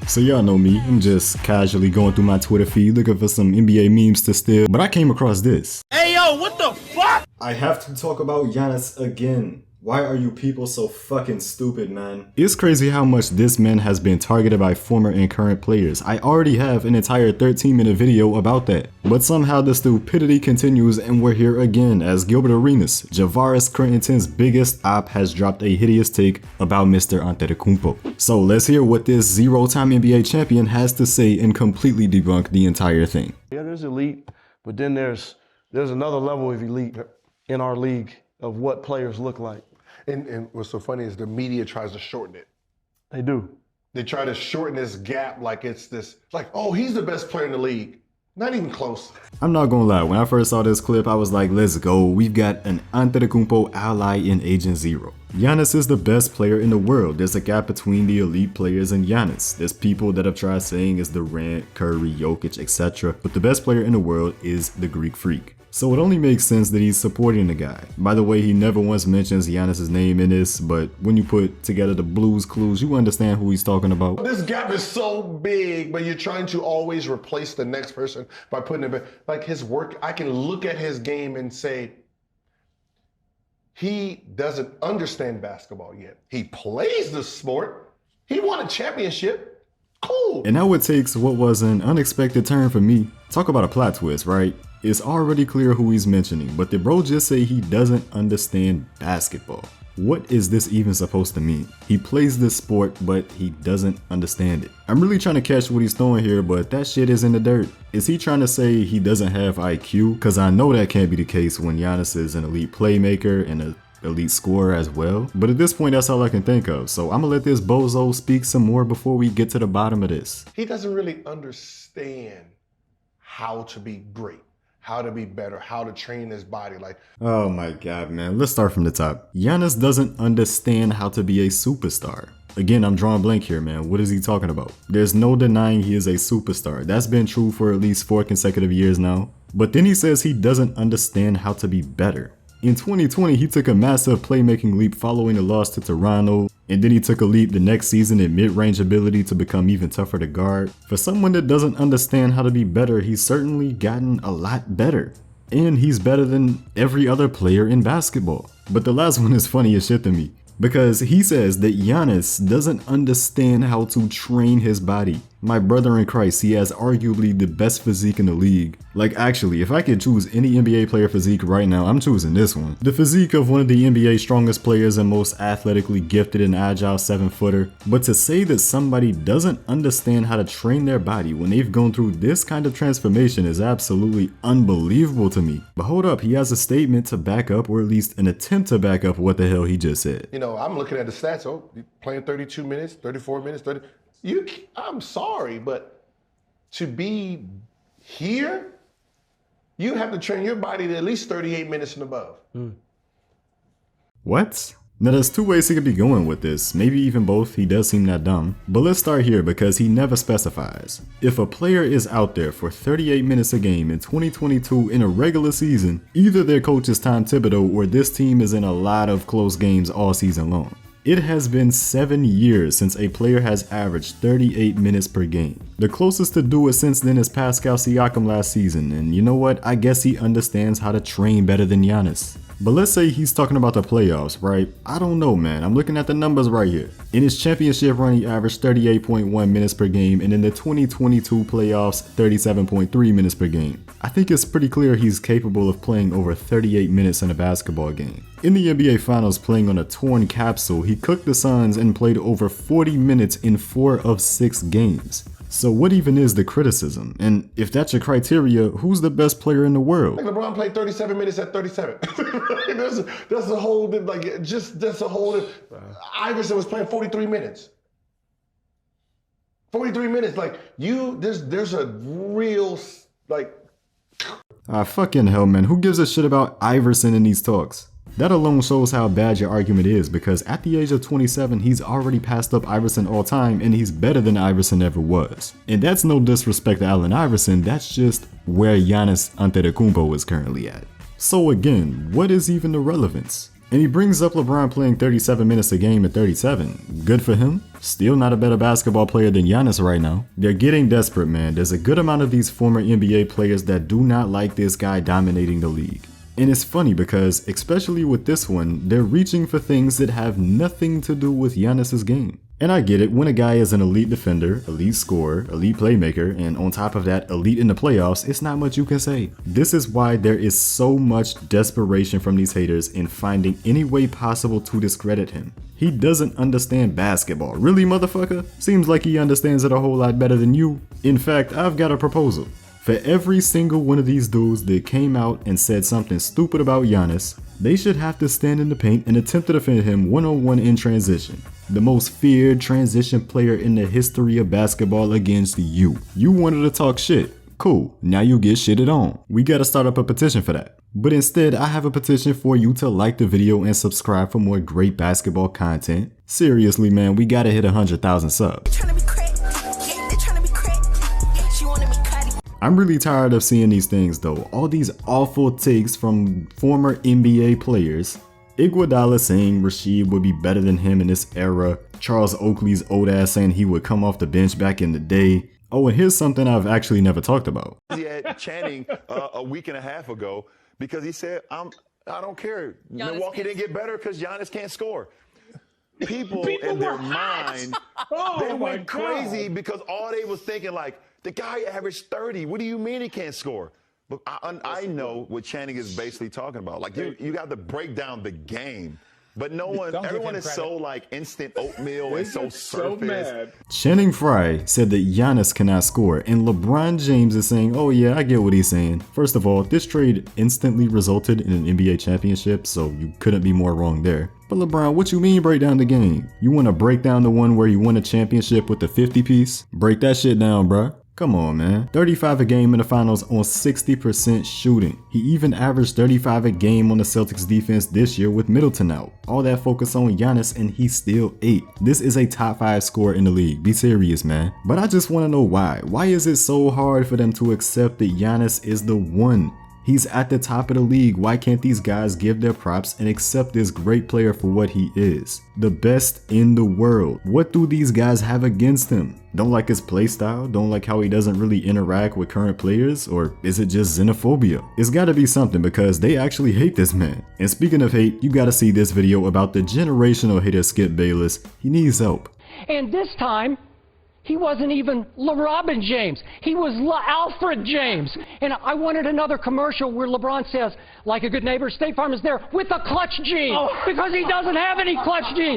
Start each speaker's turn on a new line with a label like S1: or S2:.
S1: So y'all know me, I'm just casually going through my Twitter feed looking for some NBA memes to steal, but I came across this.
S2: Hey yo, what the fuck?
S1: I have to talk about Giannis again. Why are you people so fucking stupid, man? It's crazy how much this man has been targeted by former and current players. I already have an entire 13-minute video about that. But somehow the stupidity continues and we're here again as Gilbert Arenas, Javaris Crittenden's biggest op, has dropped a hideous take about Mr. Antetokounmpo. So let's hear what this zero-time NBA champion has to say and completely debunk the entire thing.
S3: Yeah, there's elite, but then there's another level of elite in our league of what players look like.
S4: And what's so funny is the media tries to shorten it.
S3: They do.
S4: They try to shorten this gap like it's this, like, oh, he's the best player in the league. Not even close.
S1: I'm not gonna lie, when I first saw this clip, I was like, let's go. We've got an Antetokounmpo ally in Agent Zero. Giannis is the best player in the world. There's a gap between the elite players and Giannis. There's people that have tried saying it's Durant, Curry, Jokic, etc. But the best player in the world is the Greek Freak. So it only makes sense that he's supporting the guy. By the way, he never once mentions Giannis' name in this, but when you put together the Blues Clues, you understand who he's talking about.
S4: This gap is so big, but you're trying to always replace the next person by putting it back. Like his work, I can look at his game and say, he doesn't understand basketball yet. He plays the sport. He won a championship. Cool.
S1: And now it takes what was an unexpected turn for me. Talk about a plot twist, right? It's already clear who he's mentioning, but did bro just say he doesn't understand basketball? What is this even supposed to mean? He plays this sport, but he doesn't understand it. I'm really trying to catch what he's throwing here, but that shit is in the dirt. Is he trying to say he doesn't have IQ? Cause I know that can't be the case when Giannis is an elite playmaker and an elite scorer as well. But at this point, that's all I can think of. So I'm gonna let this bozo speak some more before we get to the bottom of this.
S4: He doesn't really understand how to be great, how to be better, how to train his body. Like,
S1: oh my god, man, let's start from the top. Giannis doesn't understand how to be a superstar. Again, I'm drawing blank here, man. What is he talking about? There's no denying he is a superstar. That's been true for at least 4 consecutive years now. But then he says he doesn't understand how to be better. In 2020, he took a massive playmaking leap following a loss to Toronto, and then he took a leap the next season in mid-range ability to become even tougher to guard. For someone that doesn't understand how to be better, he's certainly gotten a lot better. And he's better than every other player in basketball. But the last one is funny as shit to me, because he says that Giannis doesn't understand how to train his body. My brother in Christ, he has arguably the best physique in the league. Like actually, if I could choose any NBA player physique right now, I'm choosing this one. The physique of one of the NBA's strongest players and most athletically gifted and agile 7-footer. But to say that somebody doesn't understand how to train their body when they've gone through this kind of transformation is absolutely unbelievable to me. But hold up, he has a statement to back up, or at least an attempt to back up what the hell he just said.
S4: you know, I'm looking at the stats. Oh, playing 32 minutes, 34 minutes, 30. I'm sorry, but to be here, you have to train your body to at least 38 minutes and above.
S1: What? Now there's two ways he could be going with this, maybe even both. He does seem that dumb. But let's start here because he never specifies. If a player is out there for 38 minutes a game in 2022 in a regular season, either their coach is Tom Thibodeau or this team is in a lot of close games all season long. It has been 7 years since a player has averaged 38 minutes per game. The closest to do it since then is Pascal Siakam last season, and you know what? I guess he understands how to train better than Giannis. But let's say he's talking about the playoffs, right? I don't know, man. I'm looking at the numbers right here. In his championship run, he averaged 38.1 minutes per game, and in the 2022 playoffs, 37.3 minutes per game. I think it's pretty clear he's capable of playing over 38 minutes in a basketball game. In the NBA Finals, playing on a torn capsule, he cooked the Suns and played over 40 minutes in 4 of 6 games. So what even is the criticism? And if that's your criteria, who's the best player in the world?
S4: Like LeBron played 37 minutes at 37. that's a whole, like, just, that's a whole, Iverson was playing 43 minutes. 43 minutes, like, there's a real, like.
S1: Fucking hell, man. Who gives a shit about Iverson in these talks? That alone shows how bad your argument is, because at the age of 27, he's already passed up Iverson all time, and he's better than Iverson ever was. And that's no disrespect to Allen Iverson, that's just where Giannis Antetokounmpo is currently at. So again, what is even the relevance? And he brings up LeBron playing 37 minutes a game at 37. Good for him. Still not a better basketball player than Giannis right now. They're getting desperate, man. There's a good amount of these former NBA players that do not like this guy dominating the league. And it's funny because, especially with this one, they're reaching for things that have nothing to do with Giannis's game. And I get it, when a guy is an elite defender, elite scorer, elite playmaker, and on top of that, elite in the playoffs, it's not much you can say. This is why there is so much desperation from these haters in finding any way possible to discredit him. He doesn't understand basketball. Really, motherfucker? Seems like he understands it a whole lot better than you. In fact, I've got a proposal. For every single one of these dudes that came out and said something stupid about Giannis, they should have to stand in the paint and attempt to defend him one-on-one in transition. The most feared transition player in the history of basketball against you. You wanted to talk shit. Cool, now you get shitted on. We gotta start up a petition for that. But instead, I have a petition for you to like the video and subscribe for more great basketball content. Seriously, man, we gotta hit 100,000 subs. I'm really tired of seeing these things though. All these awful takes from former NBA players. Iguodala saying Recieve would be better than him in this era. Charles Oakley's old ass saying he would come off the bench back in the day. Oh, and here's something I've actually never talked about.
S5: He had Channing a week and a half ago because he said, I don't care.
S6: Giannis
S5: Milwaukee didn't get better because Giannis can't score. People in their mind, they went crazy because all they was thinking like, the guy averaged 30. What do you mean he can't score? But I know what Channing is basically talking about. Like you got to break down the game. But no one, everyone is so like instant oatmeal and so surface.
S1: Channing Frye said that Giannis cannot score, and LeBron James is saying, oh yeah, I get what he's saying. First of all, this trade instantly resulted in an NBA championship, so you couldn't be more wrong there. But LeBron, what you mean break down the game? You want to break down the one where you won a championship with the 50 piece? Break that shit down, bruh. Come on, man. 35 a game in the finals on 60% shooting. He even averaged 35 a game on the Celtics defense this year with Middleton out. All that focus on Giannis and he still ate. This is a top 5 scorer in the league. Be serious, man. But I just want to know why. Why is it so hard for them to accept that Giannis is the one? He's at the top of the league. Why can't these guys give their props and accept this great player for what he is? The best in the world. What do these guys have against him? Don't like his play style? Don't like how he doesn't really interact with current players? Or is it just xenophobia? It's gotta be something because they actually hate this man. And speaking of hate, you gotta see this video about the generational hater Skip Bayless. He needs help.
S7: And this time, he wasn't even LeBron James. He was Alfred James. And I wanted another commercial where LeBron says, like a good neighbor, State Farm is there with a clutch gene. Because he doesn't have any clutch gene.